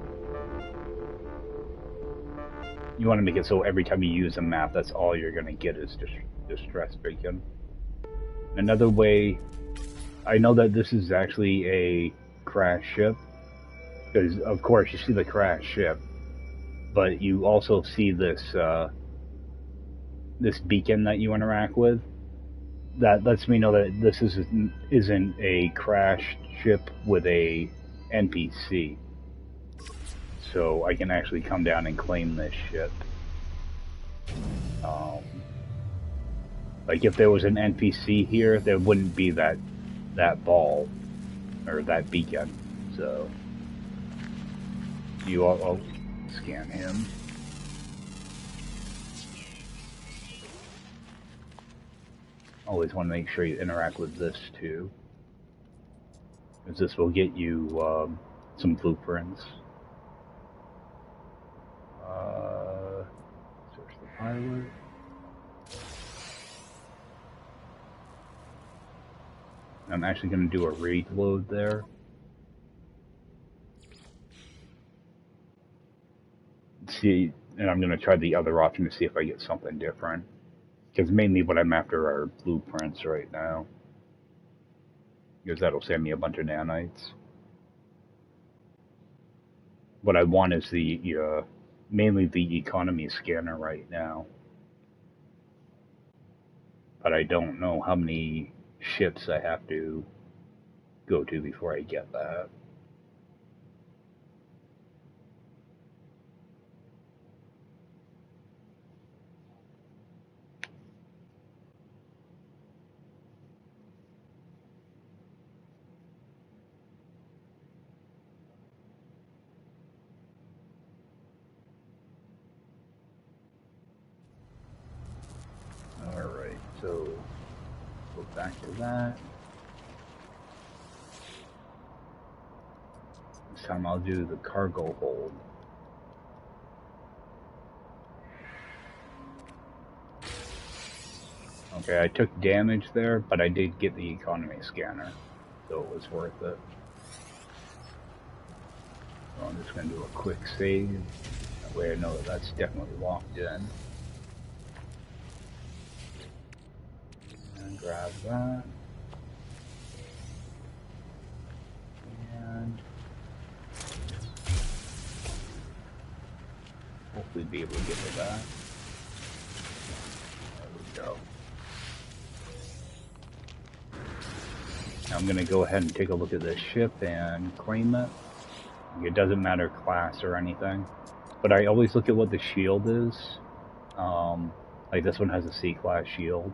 make it so every time you use a map, that's all you're gonna get is distress beacon. Another way, I know that this is actually a crash ship, because of course you see the crash ship, but you also see this this beacon that you interact with. That lets me know that this isn't a crashed ship with a NPC. So I can actually come down and claim this ship. Like if there was an NPC here, there wouldn't be that ball or that beacon. So I'll scan him. Always want to make sure you interact with this too, because this will get you some blueprints. Search the pilot. I'm actually going to do a raid load there. See, and I'm going to try the other option to see if I get something different. Because mainly what I'm after are blueprints right now. Because that'll send me a bunch of nanites. What I want is the mainly the economy scanner right now. But I don't know how many ships I have to go to before I get that. Alright, so go back to that. This time I'll do the cargo hold. Okay, I took damage there, but I did get the economy scanner, so it was worth it. So I'm just going to do a quick save. That way I know that that's definitely locked in. And grab that. And hopefully be able to get to that. There we go. Now I'm going to go ahead and take a look at this ship and claim it. It doesn't matter class or anything, but I always look at what the shield is. Like this one has a C-class shield,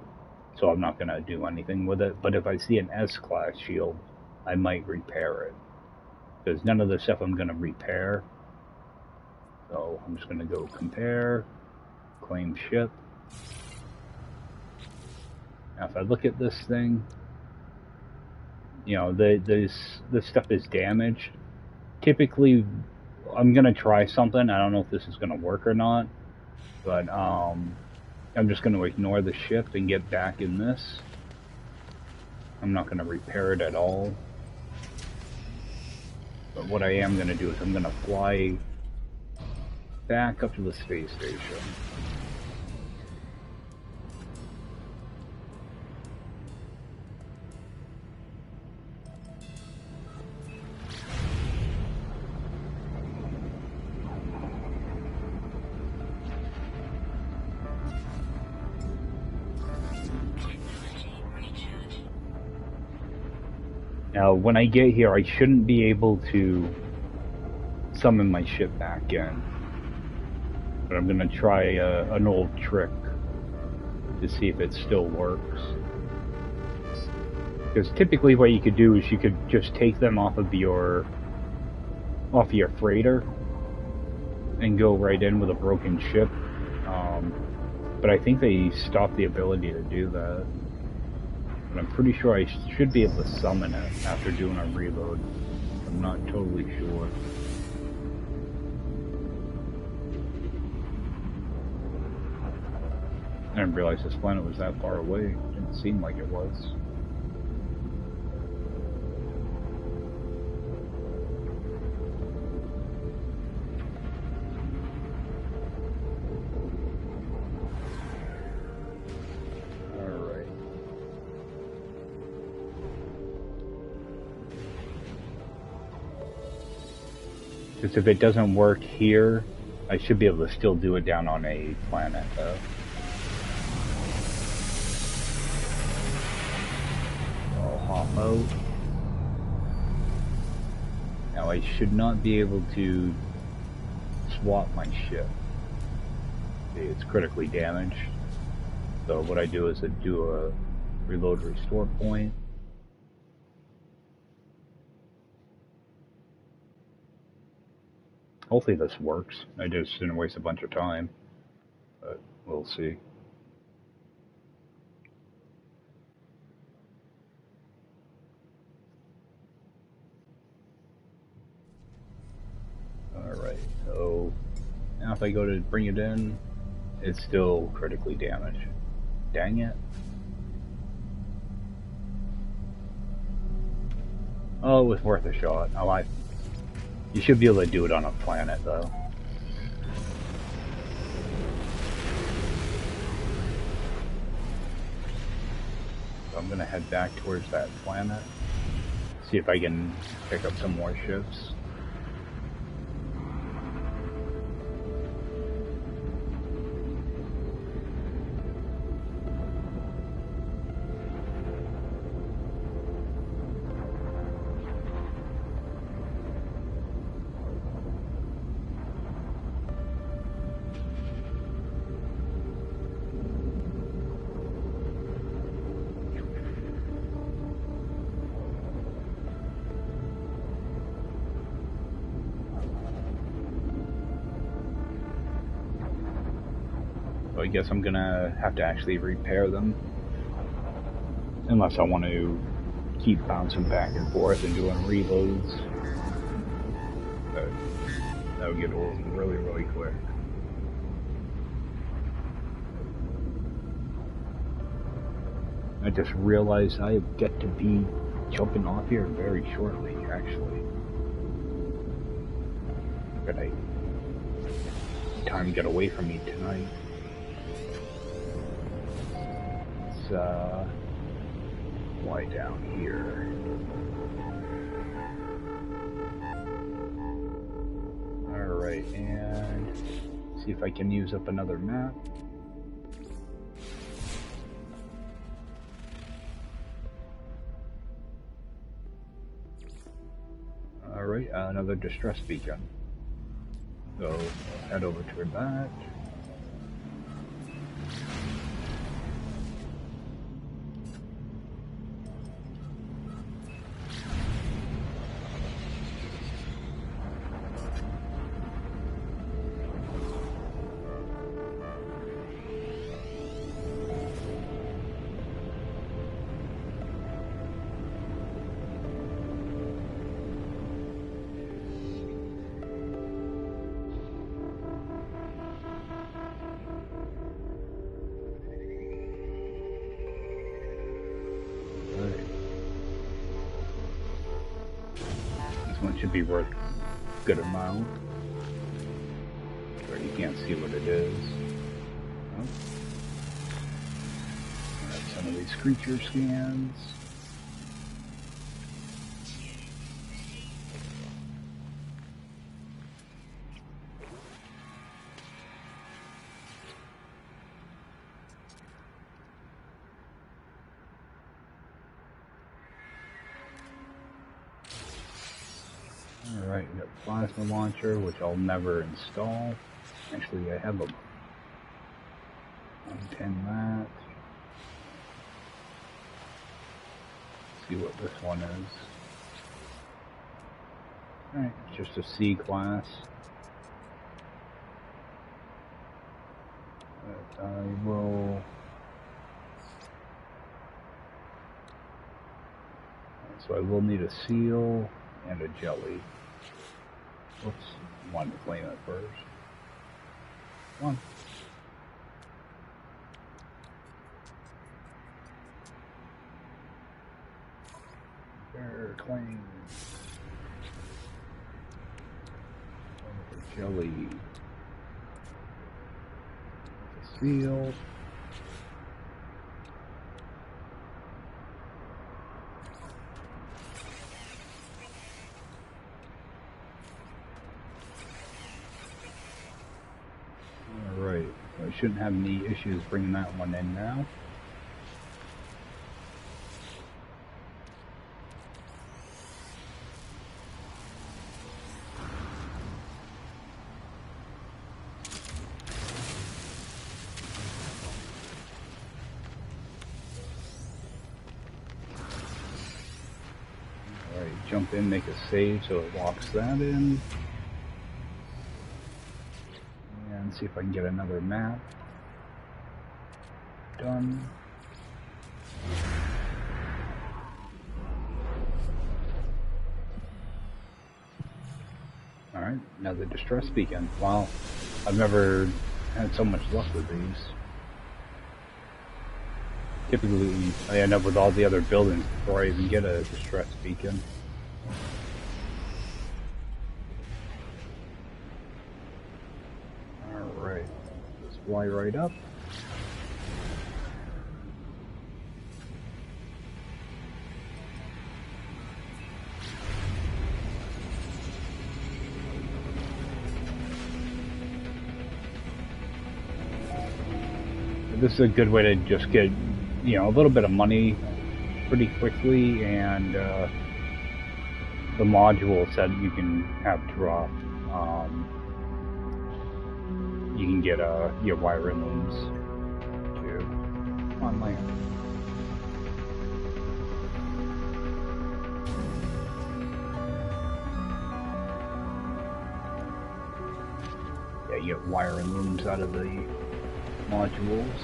so I'm not going to do anything with it. But if I see an S-class shield, I might repair it. Because none of the stuff I'm going to repair. So I'm just going to go compare, claim ship. Now if I look at this thing, you know, this stuff is damaged. Typically, I'm going to try something. I don't know if this is going to work or not. But I'm just going to ignore the ship and get back in this. I'm not going to repair it at all. But what I am going to do is I'm going to fly back up to the space station. Now, when I get here, I shouldn't be able to summon my ship back in. But I'm going to try an old trick to see if it still works. Because typically what you could do is you could just take them off of your freighter and go right in with a broken ship. But I think they stopped the ability to do that. But I'm pretty sure I should be able to summon it after doing a reload. I'm not totally sure. I didn't realize this planet was that far away. It didn't seem like it was. Because if it doesn't work here, I should be able to still do it down on a planet, though. I'll hop out. Now I should not be able to swap my ship. See, it's critically damaged. So what I do is I do a reload restore point. Hopefully this works. I just didn't waste a bunch of time, but we'll see. Alright, so now if I go to bring it in, it's still critically damaged. Dang it. Oh, it was worth a shot. You should be able to do it on a planet, though. So I'm gonna head back towards that planet. See if I can pick up some more ships. I guess I'm gonna have to actually repair them. Unless I want to keep bouncing back and forth and doing reloads. But that would get old really, really quick. I just realized I get to be jumping off here very shortly, actually. But time to get away from me tonight. fly down here. Alright, and see if I can use up another map. Alright, another distress beacon. So, head over to that. One should be worth a good amount. Where you can't see what it is. Oh. Some of these creature scans. Alright, we got plasma launcher, which I'll never install. Actually, I have a 110 that. Let's see what this one is. Alright, it's just a C class. But I will... So I will need a seal and a jelly. Oops, wanted to flame it first. Come on. There, claim. Jelly. Seal. Alright, so I shouldn't have any issues bringing that one in now. Alright, jump in, make a save so it locks that in. And see if I can get another map. Done. Alright, another distress beacon. Wow, I've never had so much luck with these. Typically, I end up with all the other buildings before I even get a distress beacon. Alright, let's fly right up. This is a good way to just get, you know, a little bit of money pretty quickly, and the modules that you can have drop, you can get your wire and looms too on land. Yeah, you get wire and looms out of the modules.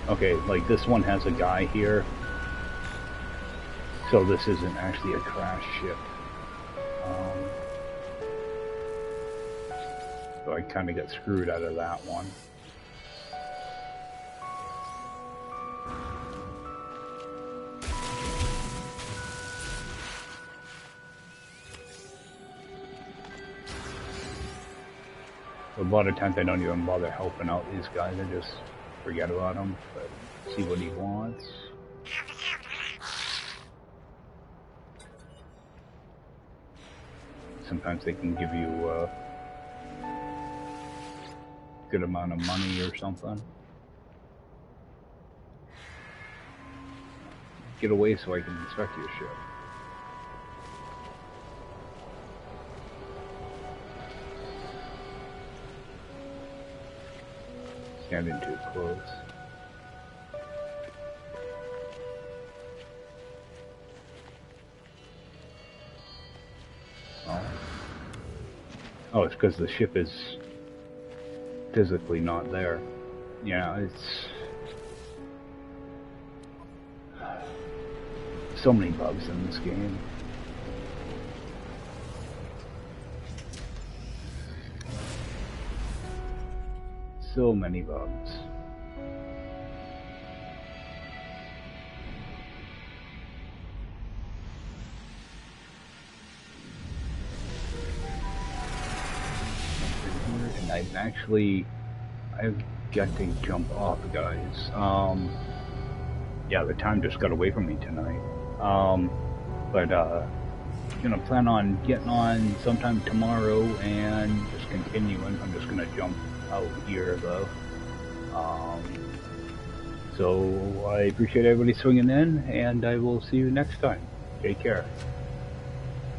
Okay, like this one has a guy here, so this isn't actually a crash ship. So I kind of got screwed out of that one. A lot of times I don't even bother helping out these guys, I just forget about him, but see what he wants. sometimes they can give you a good amount of money or something. Get away so I can inspect your ship. Standing too close. Oh, it's because the ship is physically not there. Yeah, it's so many bugs in this game. So many bugs. And I've got to jump off, guys. Yeah, the time just got away from me tonight. But gonna plan on getting on sometime tomorrow and just continuing. I'm just gonna jump out here though. So I appreciate everybody swinging in, and I will see you next time. Take care.